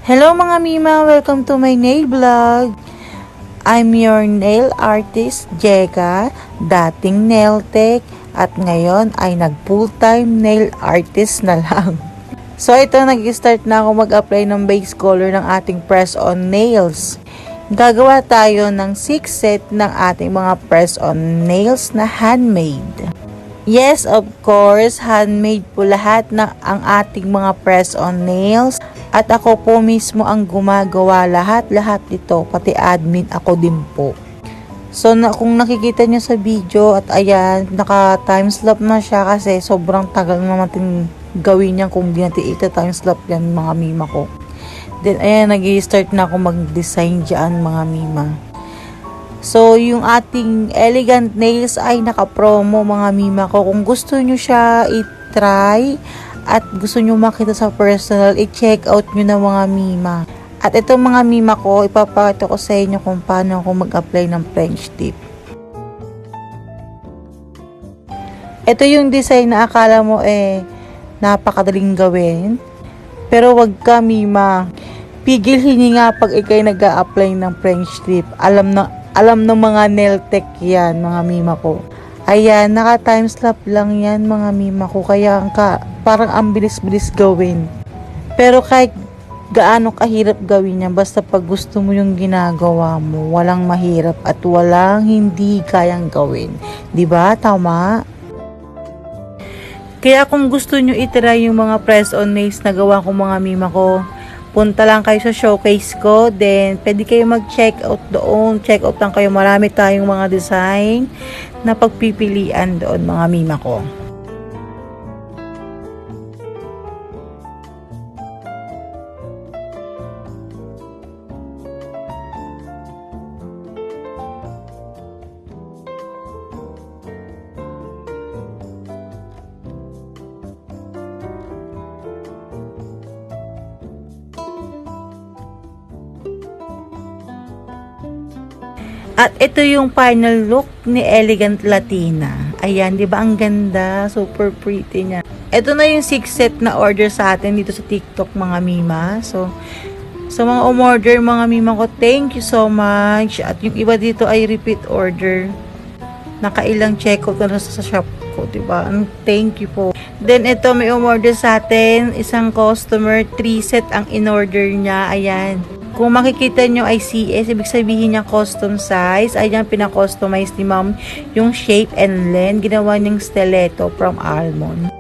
Hello mga Mima! Welcome to my nail vlog. I'm your nail artist, Jeka, dating nail tech, at ngayon ay nag full-time nail artist na lang. So ito, nag-start na ako mag-apply ng base color ng ating press-on nails. Gagawa tayo ng 6 set ng ating mga press-on nails na handmade. Yes, of course, handmade po lahat ng ang ating mga press-on nails. At ako po mismo ang gumagawa lahat nito, pati admin ako din po. So kung nakikita nyo sa video at ayan, naka timeslap na siya kasi sobrang tagal naman gawin yan kung di natin ita-timeslap yan mga mima ko. Then ayan, nag-i-start na ako mag-design dyan mga mima. So yung ating elegant nails ay naka-promo mga mima ko. Kung gusto nyo siya i-try at gusto nyo makita sa personal, i-check out nyo na mga mima. At itong mga mima ko, ipapakita ko sa inyo kung paano ako mag-apply ng French tip. Ito yung design na akala mo napakadaling gawin. Pero wag ka mima. Pigil hininga pag ikay nag-a-apply ng French tip. Alam ng mga nail tech yan mga mima ko. Ayan, naka-timeslap lang yan mga mima ko. Kaya parang ang bilis-bilis gawin. Pero kahit gaano kahirap gawin yan, basta pag gusto mo yung ginagawa mo, walang mahirap at walang hindi kayang gawin. Diba? Tama? Kaya kung gusto nyo itry yung mga press-on nails na gawa ko mga mima ko, punta lang kayo sa showcase ko, then pwede kayo mag-check out doon. Check out lang kayo, marami tayong mga design na pagpipilian doon mga mima ko. At ito yung final look ni Elegant Latina. Ayan, di ba ang ganda? Super pretty niya. Ito na yung 6 set na order sa atin dito sa TikTok mga mima. So, sa mga umorder mga mima ko, thank you so much. At yung iba dito ay repeat order. Nakailang check-out na sa shop ko, di ba? Thank you po. Then ito may umorder sa atin, isang customer, 3 set ang in-order niya. Ayan. Kung makikita nyo ay CS, ibig sabihin niya custom size. Ayan, pina-customize ni ma'am yung shape and length. Ginawa niyang stiletto from almond.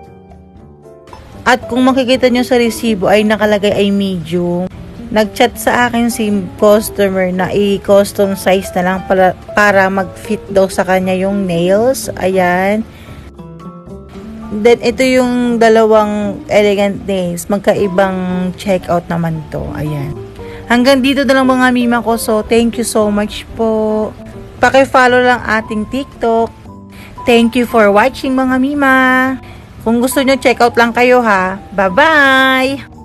At kung makikita nyo sa resibo ay nakalagay ay medium. Nag-chat sa akin si customer na i-custom size na lang para mag-fit daw sa kanya yung nails. Ayan. Then, ito yung dalawang elegant nails. Magkaibang checkout naman to. Ayan. Hanggang dito na lang mga mima ko. So, thank you so much po. Paki-follow lang ating TikTok. Thank you for watching mga mima. Kung gusto nyo, check out lang kayo ha. Bye-bye!